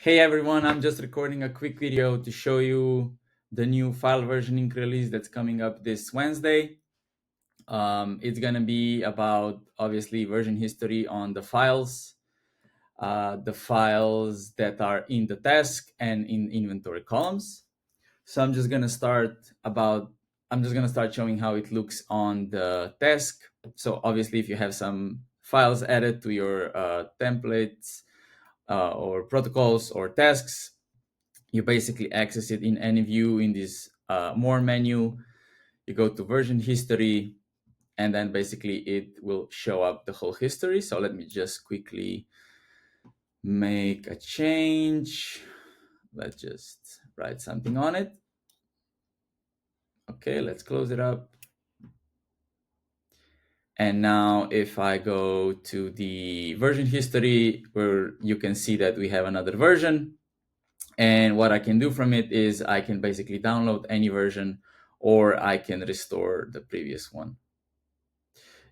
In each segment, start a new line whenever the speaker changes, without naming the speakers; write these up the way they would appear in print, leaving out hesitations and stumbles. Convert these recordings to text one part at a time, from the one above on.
Hey everyone, I'm just recording a quick video to show you the new file versioning release that's coming up this Wednesday. It's gonna be about, obviously, version history on the files that are in the task and in inventory columns. So I'm just gonna start showing how it looks on the task. So obviously, if you have some files added to your templates or protocols or tasks, you basically access it in any view in this more menu. You go to version history, and then basically it will show up the whole history. So let me just quickly make a change. Let's just write something on it. Okay, let's close it up. And now if I go to the version history, where you can see that we have another version. And what I can do from it is I can basically download any version, or I can restore the previous one.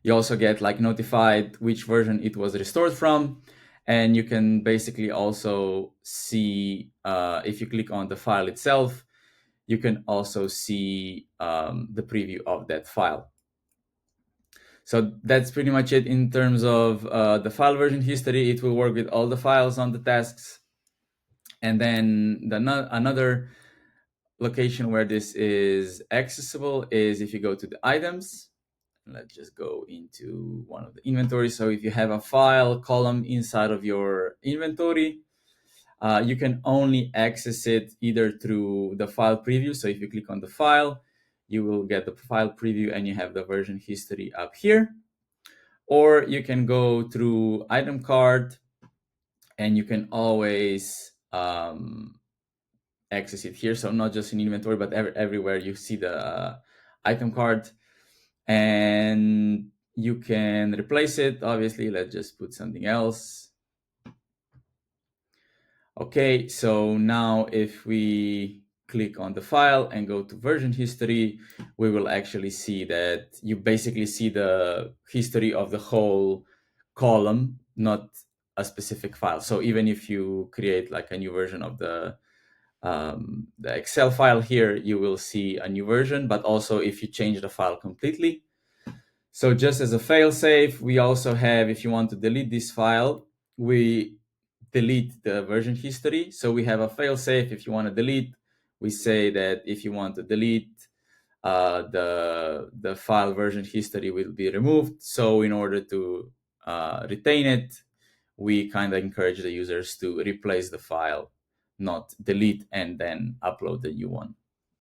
You also get notified which version it was restored from. And you can basically also see, if you click on the file itself, you can also see the preview of that file. So that's pretty much it in terms of the file version history. It will work with all the files on the tasks. And then another location where this is accessible is if you go to the items. Let's just go into one of the inventories. So if you have a file column inside of your inventory, you can only access it either through the file preview. So if you click on the file, you will get the file preview and you have the version history up here. Or you can go through item card, and you can always access it here. So not just in inventory, but everywhere you see the item card, and you can replace it. Obviously, let's just put something else. Okay, so now if we click on the file and go to version history, we will actually see that you basically see the history of the whole column, not a specific file. So even if you create a new version of the Excel file here, you will see a new version, but also if you change the file completely. So just as a fail-safe, we also have, if you want to delete this file, we delete the version history. So we have a fail-safe. If you want to delete, we say that if you want to delete, the file version history will be removed. So in order to retain it, we kind of encourage the users to replace the file, not delete and then upload the new one.